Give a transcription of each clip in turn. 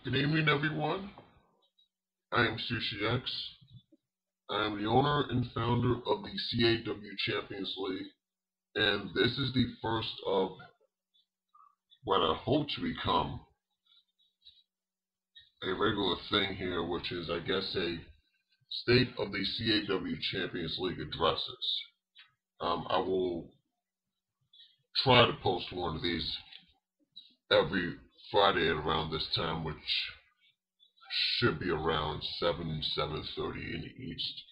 Good evening, everyone. I am Sushi-X. I am the owner and founder of the CAW Champions League, and this is the first of what I hope to become a regular thing here, which is, I guess, a state of the CAW Champions League addresses. I will try to post one of these every Friday at around this time, which should be around 7:30 in the East.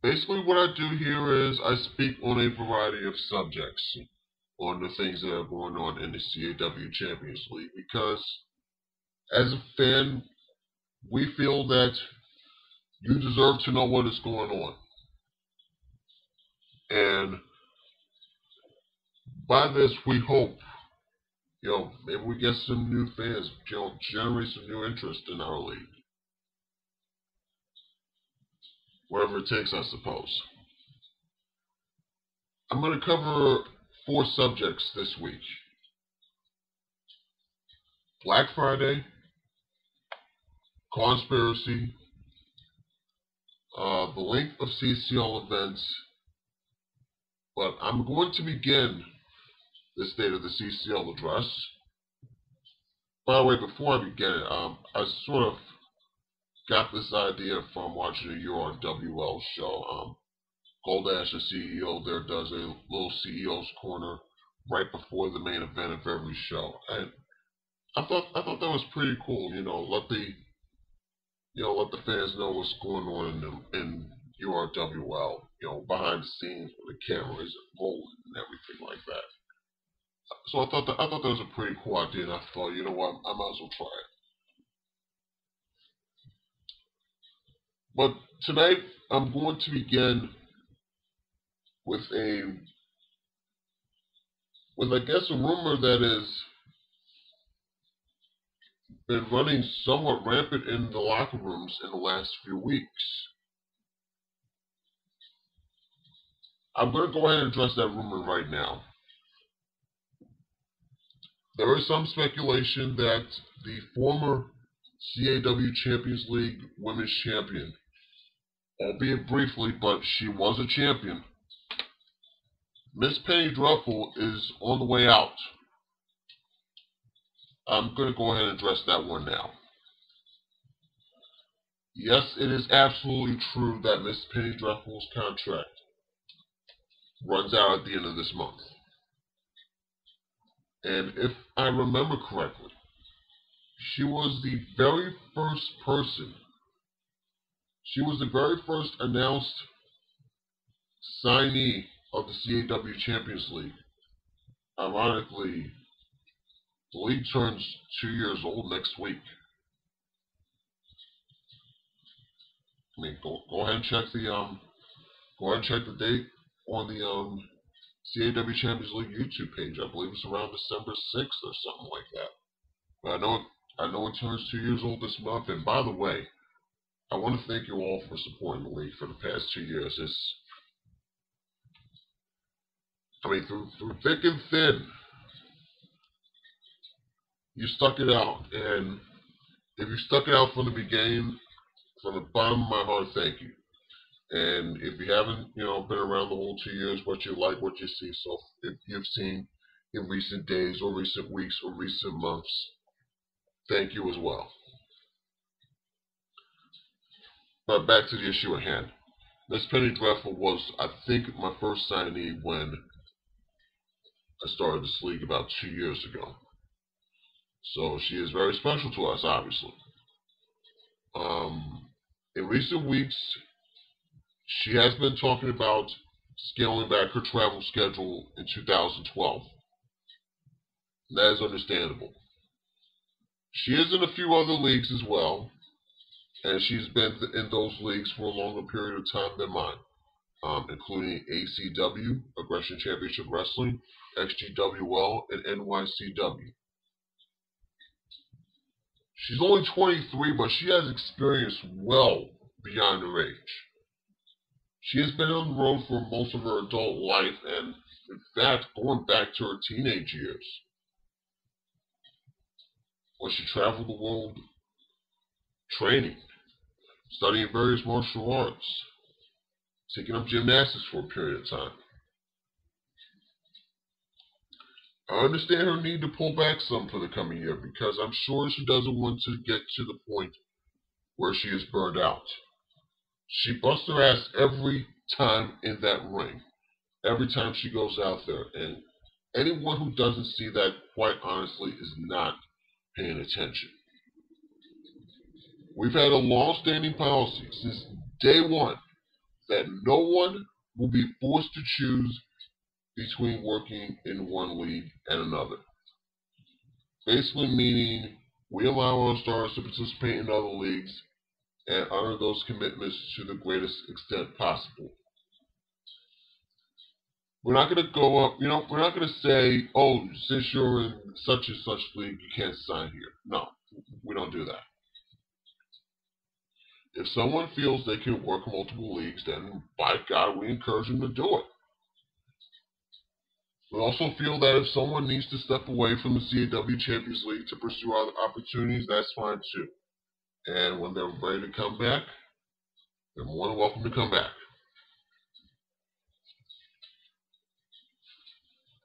Basically what I do here is I speak on a variety of subjects on the things that are going on in the CAW Champions League, because as a fan, we feel that you deserve to know what is going on. And by this, we hope, maybe we get some new fans, generate some new interest in our league. Whatever it takes, I suppose. I'm going to cover 4 subjects this week. Black Friday, conspiracy, the length of CCL events, but I'm going to begin the state of the CCL address. By the way, before I begin it, I sort of got this idea from watching a URWL show. Goldash, the CEO there, does a little CEO's corner right before the main event of every show, and I thought that was pretty cool. Let the fans know what's going on in URWL. Behind the scenes where the camera is rolling and everything like that. So I thought that was a pretty cool idea, and I thought, you know what, I might as well try it. But tonight, I'm going to begin with I guess, a rumor that has been running somewhat rampant in the locker rooms in the last few weeks. I'm going to go ahead and address that rumor right now. There is some speculation that the former CAW Champions League Women's Champion, albeit briefly, but she was a champion, Miss Penny Dreadful, is on the way out. I'm going to go ahead and address that one now. Yes, it is absolutely true that Miss Penny Dreadful's contract runs out at the end of this month. And if I remember correctly, she was the very first person, she was the very first announced signee of the CAW Champions League. Ironically, the league turns 2 years old next week. I mean, go ahead and check the date on the CAW Champions League YouTube page. I believe it's around December 6th or something like that. But I know it turns 2 years old this month. And by the way, I want to thank you all for supporting the league for the past 2 years. Through thick and thin, you stuck it out. And if you stuck it out from the beginning, from the bottom of my heart, thank you. And if you haven't, been around the whole 2 years, what you like, what you see, so if you've seen in recent days or recent weeks or recent months, thank you as well. But back to the issue at hand. Miss Penny Dreadful was, I think, my first signee when I started this league about 2 years ago. So she is very special to us, obviously. In recent weeks, she has been talking about scaling back her travel schedule in 2012. That is understandable. She is in a few other leagues as well, and she's been in those leagues for a longer period of time than mine, including ACW, Aggression Championship Wrestling, XGWL, and NYCW. She's only 23, but she has experience well beyond her age. She has been on the road for most of her adult life, and in fact, going back to her teenage years. where she traveled the world training, studying various martial arts, taking up gymnastics for a period of time. I understand her need to pull back some for the coming year because I'm sure she doesn't want to get to the point where she is burned out. She busts her ass every time in that ring, every time she goes out there, and anyone who doesn't see that, quite honestly, is not paying attention. We've had a long-standing policy since day one that no one will be forced to choose between working in one league and another. Basically meaning we allow our stars to participate in other leagues and honor those commitments to the greatest extent possible. We're not going to go up, we're not going to say, oh, since you're in such and such league, you can't sign here. No, we don't do that. If someone feels they can work multiple leagues, then by God, we encourage them to do it. We also feel that if someone needs to step away from the CAW Champions League to pursue other opportunities, that's fine too. And when they're ready to come back, they're more than welcome to come back.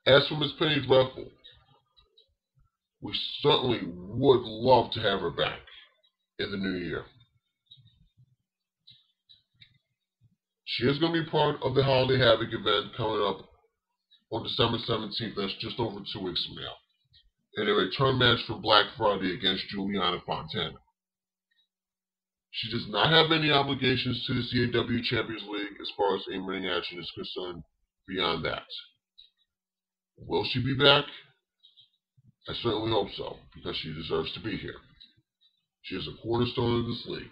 As for Ms. Penny's Rebel, we certainly would love to have her back in the new year. She is going to be part of the Holiday Havoc event coming up on December 17th. That's just over 2 weeks from now. In a return match for Black Friday against Juliana Fontana. She does not have any obligations to the CAW Champions League as far as in-ring action is concerned beyond that. Will she be back? I certainly hope so, because she deserves to be here. She is a cornerstone of this league.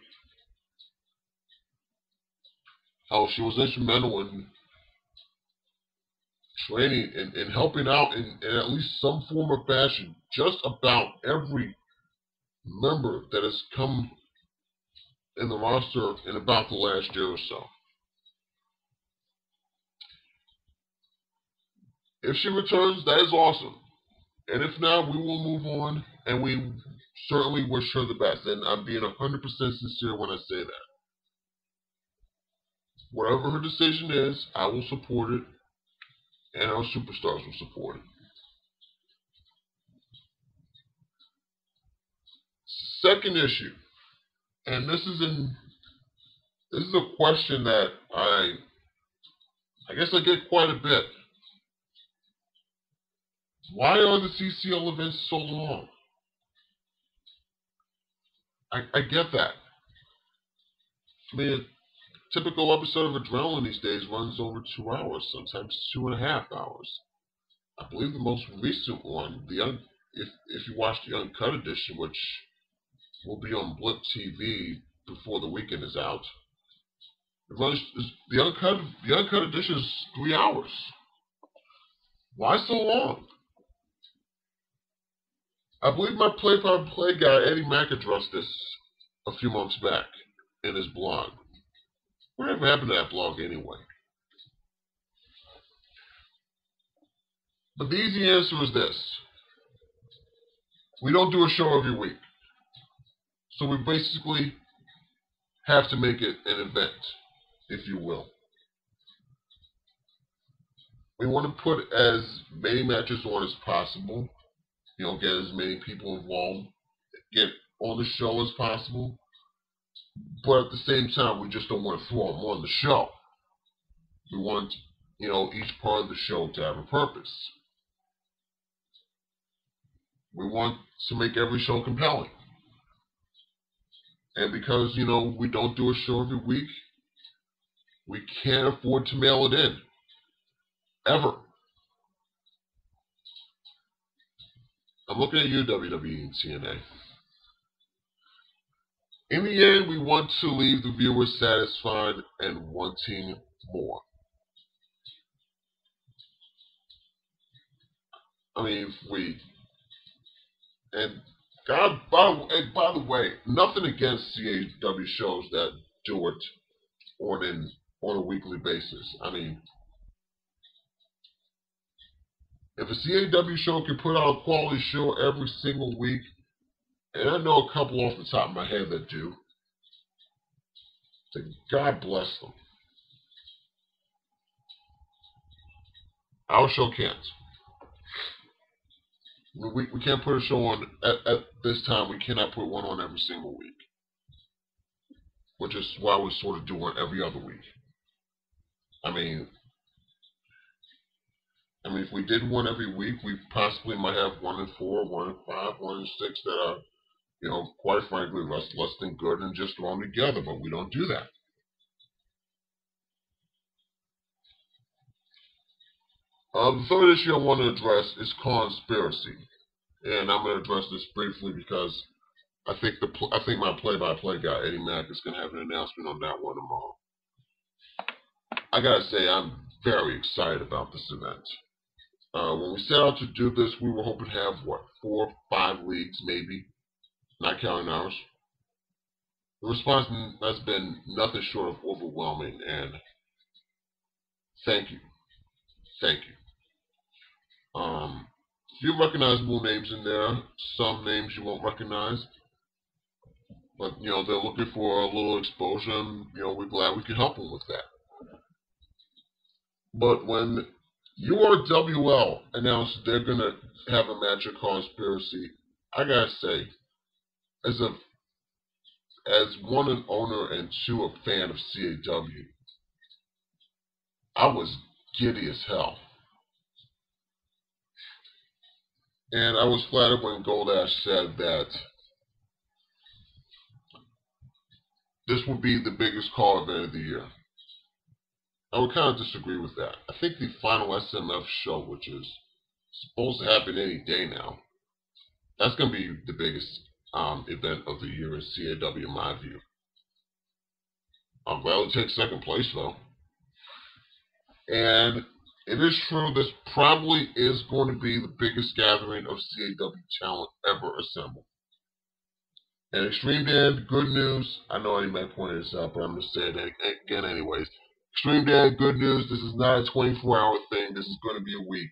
How she was instrumental in training and helping out in at least some form or fashion just about every member that has come in the roster in about the last year or so. If she returns, that is awesome. And if not, we will move on, and we certainly wish her the best. And I'm being 100% sincere when I say that. Whatever her decision is, I will support it, and our superstars will support it. Second issue, and this is a question that I guess I get quite a bit. Why are the CCL events so long? I get that. I mean, a typical episode of Adrenaline these days runs over 2 hours, sometimes 2.5 hours. I believe the most recent one, if you watch the Uncut edition, which will be on Blip TV before the weekend is out, the Uncut edition is 3 hours. Why so long? I believe my play-by-play guy, Eddie Mack, addressed this a few months back in his blog. Whatever happened to that blog anyway? But the easy answer is this. We don't do a show every week. So we basically have to make it an event, if you will. We want to put as many matches on as possible. Get as many people involved, get on the show as possible. But at the same time, we just don't want to throw them on the show. We want, each part of the show to have a purpose. We want to make every show compelling. And because, we don't do a show every week, we can't afford to mail it in. Ever. I'm looking at you, WWE and TNA. In the end, we want to leave the viewers satisfied and wanting more. I mean, by the way, nothing against CAW shows that do it on a weekly basis. I mean, if a CAW show can put out a quality show every single week, And I know a couple off the top of my head that do. So God bless them. Our show can't. We can't put a show on at this time. We cannot put one on every single week, which is why we sort of do one every other week. I mean, if we did one every week, we possibly might have 1 in 4, 1 in 5, 1 in 6 that are, quite frankly, less than good and just thrown together. But we don't do that. The third issue I want to address is conspiracy, and I'm going to address this briefly because I think my play-by-play guy Eddie Mack is going to have an announcement on that one tomorrow. I gotta say, I'm very excited about this event. When we set out to do this, we were hoping to have, 4 or 5 leagues, maybe, not counting ours. The response has been nothing short of overwhelming, and thank you. Thank you. Few recognizable names in there, some names you won't recognize, but, they're looking for a little exposure, and, we're glad we can help them with that. But when URWL announced they're going to have a match of conspiracy, I gotta say, as one, an owner, and 2, a fan of CAW, I was giddy as hell. And I was flattered when Goldash said that this would be the biggest CAW event of the year. I would kind of disagree with that. I think the final SMF show, which is supposed to happen any day now, that's going to be the biggest event of the year in CAW, in my view. I'm glad it'll take second place, though. And it is true this probably is going to be the biggest gathering of CAW talent ever assembled. And Extreme Dan, good news. I know I might point this out, but I'm going to say it again anyways. Extreme Dan, good news. This is not a 24-hour thing. This is going to be a week.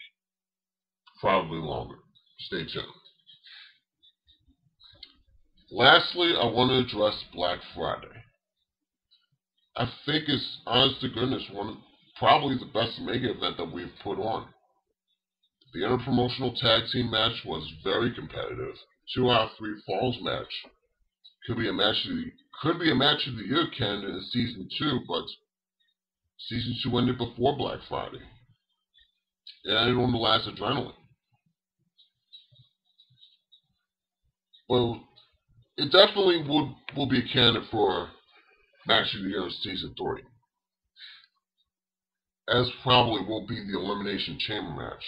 Probably longer. Stay tuned. Lastly, I want to address Black Friday. I think it's, honest to goodness, probably the best mega event that we've put on. The interpromotional tag team match was very competitive. 2 out of 3 falls match. Could be a match of the year, Ken, in season 2, but season 2 ended before Black Friday. It ended on the last adrenaline. Well, it definitely will be a candidate for match of the year in season 3. As probably will be the Elimination Chamber match.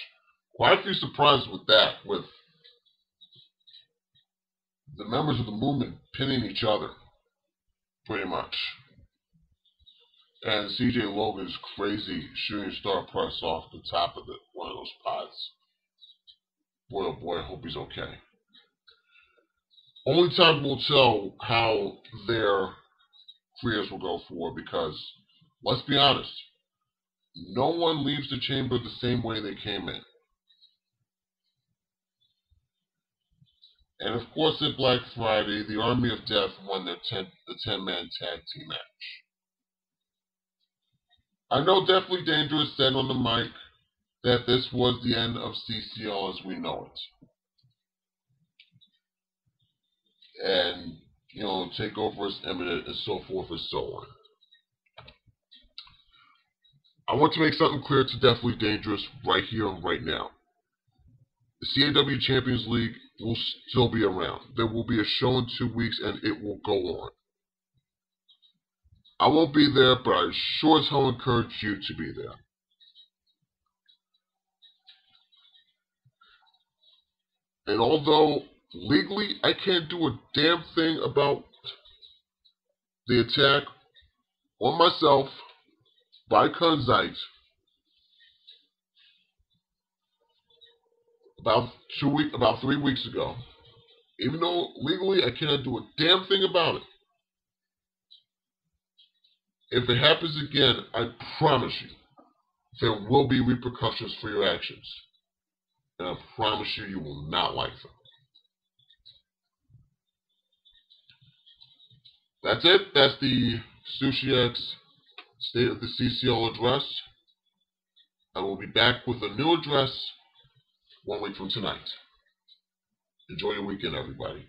Quite a few surprises with that, with the members of the movement pinning each other, pretty much. And CJ Logan's crazy shooting star press off the top of one of those pods. Boy, oh boy, I hope he's okay. Only time will tell how their careers will go forward, because, let's be honest, no one leaves the chamber the same way they came in. And of course, at Black Friday, the Army of Death won the 10-man tag team match. I know Definitely Dangerous said on the mic that this was the end of CCL as we know it. And, takeover is imminent and so forth and so on. I want to make something clear to Definitely Dangerous right here and right now. The CAW Champions League will still be around. There will be a show in 2 weeks and it will go on. I won't be there, but I sure as hell encourage you to be there. And although legally I can't do a damn thing about the attack on myself by Kunzite about 3 weeks ago, even though legally I cannot do a damn thing about it, if it happens again, I promise you, there will be repercussions for your actions. And I promise you, you will not like them. That's it. That's the Sushi-X State of the CCL address. I will be back with a new address 1 week from tonight. Enjoy your weekend, everybody.